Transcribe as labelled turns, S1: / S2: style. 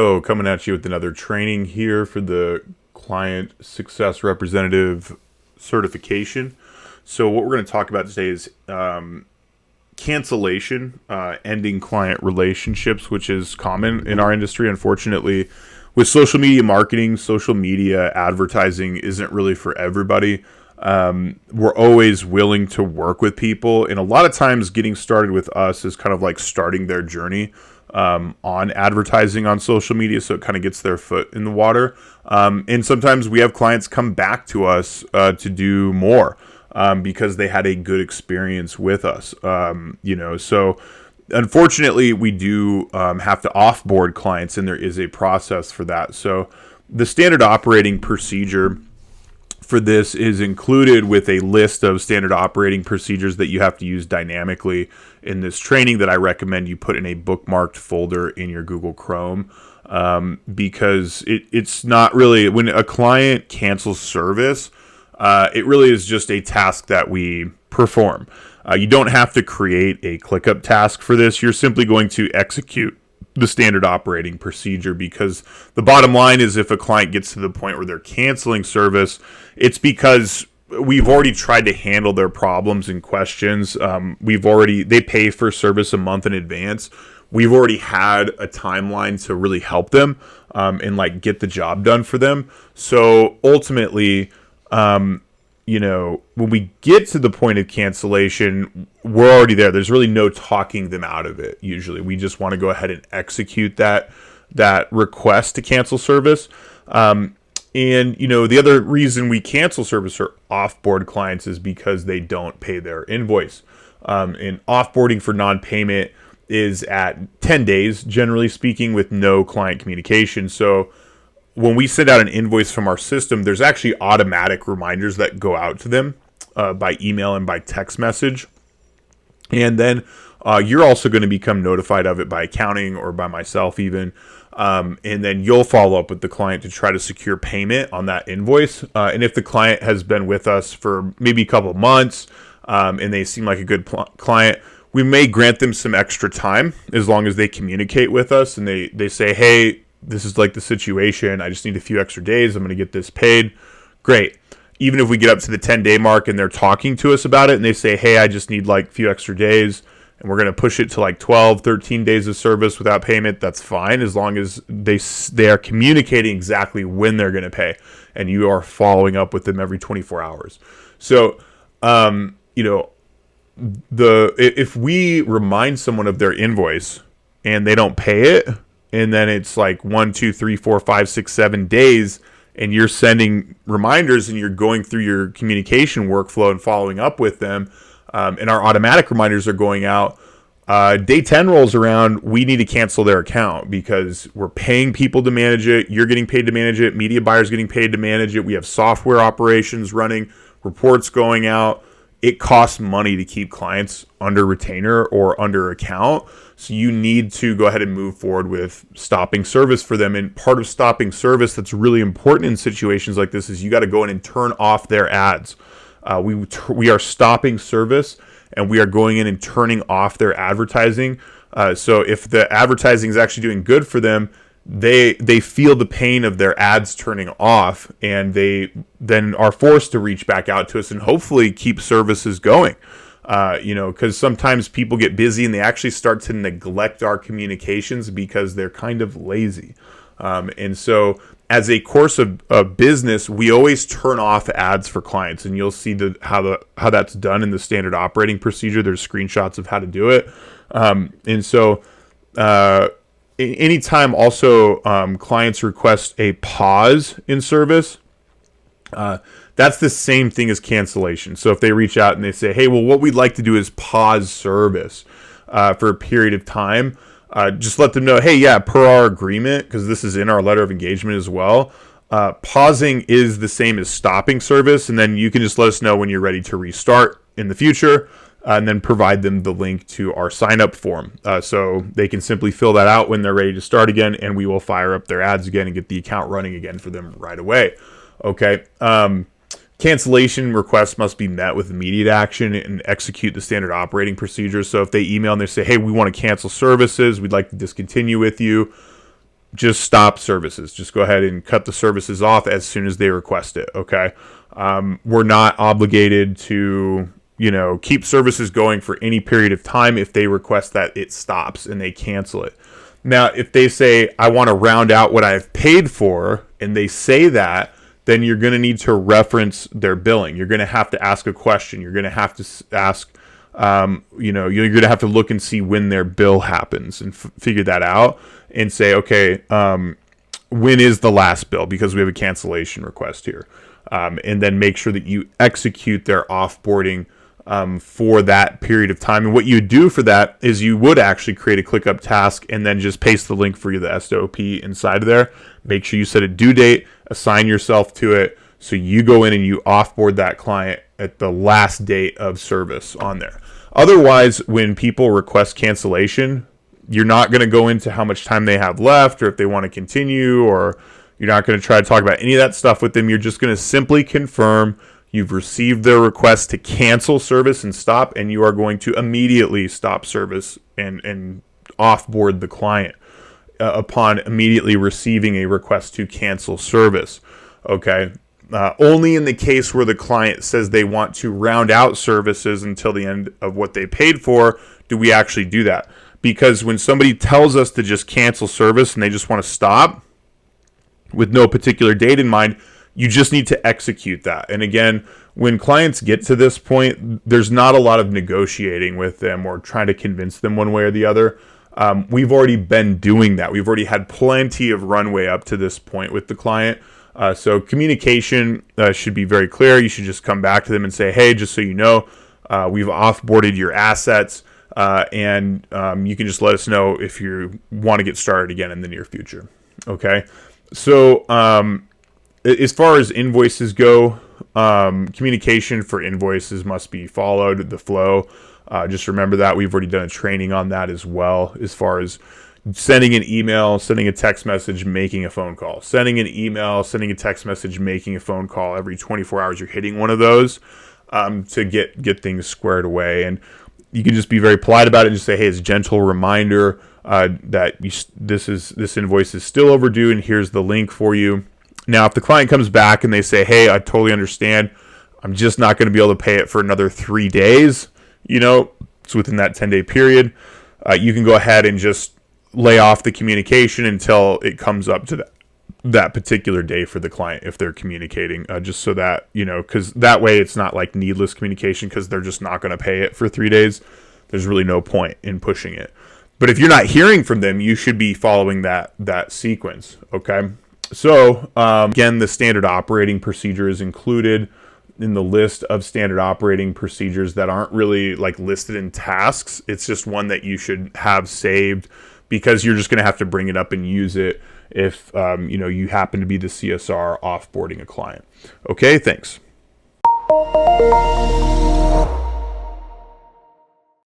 S1: So, coming at you with another training here for the Client Success Representative certification. So, what we're going to talk about today is cancellation, ending client relationships, which is common in our industry. Unfortunately, with social media marketing, social media advertising isn't really for everybody. We're always willing to work with people, and a lot of times getting started with us is kind of like starting their journey on advertising on social media, so it kind of gets their foot in the water. And sometimes we have clients come back to us to do more because they had a good experience with us. So unfortunately, we do have to offboard clients, and there is a process for that. So the standard operating procedure for this is included with a list of standard operating procedures that you have to use dynamically in this training that I recommend you put in a bookmarked folder in your Google Chrome, because it's not really, when a client cancels service, it really is just a task that we perform. You don't have to create a ClickUp task for this. You're simply going to execute the standard operating procedure, because the bottom line is, if a client gets to the point where they're canceling service, it's because we've already tried to handle their problems and questions. They pay for service a month in advance. We've already had a timeline to really help them and like get the job done for them. So ultimately, when we get to the point of cancellation, we're already there. There's really no talking them out of it. Usually we just want to go ahead and execute that request to cancel service. The other reason we cancel service or offboard clients is because they don't pay their invoice. And offboarding for non-payment is at 10 days, generally speaking, with no client communication. So when we send out an invoice from our system, there's actually automatic reminders that go out to them by email and by text message. And then you're also going to become notified of it by accounting or by myself even. And then you'll follow up with the client to try to secure payment on that invoice. And if the client has been with us for maybe a couple of months and they seem like a good client, we may grant them some extra time as long as they communicate with us and they say, hey, this is like the situation. I just need a few extra days. I'm going to get this paid. Great. Even if we get up to the 10-day mark and they're talking to us about it and they say, hey, I just need like a few extra days, and we're going to push it to like 12, 13 days of service without payment, that's fine, as long as they are communicating exactly when they're going to pay and you are following up with them every 24 hours. So, if we remind someone of their invoice and they don't pay it, and then it's like 1, 2, 3, 4, 5, 6, 7 days, and you're sending reminders and you're going through your communication workflow and following up with them, and our automatic reminders are going out, day 10 rolls around, we need to cancel their account because we're paying people to manage it, you're getting paid to manage it, media buyers getting paid to manage it, we have software operations running, reports going out. It costs money to keep clients under retainer or under account. So you need to go ahead and move forward with stopping service for them. And part of stopping service that's really important in situations like this is you got to go in and turn off their ads. We are stopping service and we are going in and turning off their advertising. So if the advertising is actually doing good for them, they feel the pain of their ads turning off, and they then are forced to reach back out to us and hopefully keep services going. Because sometimes people get busy and they actually start to neglect our communications because they're kind of lazy. And so as a course of business, we always turn off ads for clients, and you'll see how that's done in the standard operating procedure. There's screenshots of how to do it. Anytime also clients request a pause in service, that's the same thing as cancellation. So if they reach out and they say, hey, well, what we'd like to do is pause service for a period of time, just let them know, hey, yeah, per our agreement, because this is in our letter of engagement as well, pausing is the same as stopping service, and then you can just let us know when you're ready to restart in the future. And then provide them the link to our sign-up form. So they can simply fill that out when they're ready to start again, and we will fire up their ads again and get the account running again for them right away. Okay. Cancellation requests must be met with immediate action and execute the standard operating procedures. So if they email and they say, hey, we want to cancel services, we'd like to discontinue with you, just stop services. Just go ahead and cut the services off as soon as they request it. Okay. We're not obligated to, keep services going for any period of time if they request that it stops and they cancel it. Now, if they say, I want to round out what I've paid for, and they say that, then you're going to need to reference their billing. You're going to have to ask a question. You're going to have to ask, you're going to have to look and see when their bill happens and figure that out and say, okay, when is the last bill? Because we have a cancellation request here. And then make sure that you execute their offboarding for that period of time. And what you do for that is you would actually create a ClickUp task and then just paste the link for the SOP inside of there. Make sure you set a due date, assign yourself to it, so you go in and you offboard that client at the last date of service on there. Otherwise, when people request cancellation, you're not going to go into how much time they have left or if they want to continue, or you're not going to try to talk about any of that stuff with them. You're just going to simply confirm you've received their request to cancel service and stop, and you are going to immediately stop service and offboard the client upon immediately receiving a request to cancel service. Okay. Only in the case where the client says they want to round out services until the end of what they paid for do we actually do that. Because when somebody tells us to just cancel service and they just want to stop with no particular date in mind, you just need to execute that. And again, when clients get to this point, there's not a lot of negotiating with them or trying to convince them one way or the other. We've already been doing that. We've already had plenty of runway up to this point with the client. So communication should be very clear. You should just come back to them and say, hey, just so you know, we've offboarded your assets, and you can just let us know if you want to get started again in the near future. Okay. So as far as invoices go, communication for invoices must be followed, the flow. Just remember that. We've already done a training on that as well, as far as sending an email, sending a text message, making a phone call. Sending an email, sending a text message, making a phone call. Every 24 hours you're hitting one of those to get things squared away. And you can just be very polite about it and just say, hey, it's a gentle reminder that this invoice is still overdue, and here's the link for you. Now, if the client comes back and they say, hey, I totally understand, I'm just not going to be able to pay it for another 3 days, it's within that 10-day period, you can go ahead and just lay off the communication until it comes up to that particular day for the client if they're communicating, just so that, because that way it's not like needless communication because they're just not going to pay it for 3 days. There's really no point in pushing it. But if you're not hearing from them, you should be following that sequence, okay? So, again, the standard operating procedure is included in the list of standard operating procedures that aren't really like listed in tasks. It's just one that you should have saved because you're just going to have to bring it up and use it if, you happen to be the CSR offboarding a client. Okay, thanks.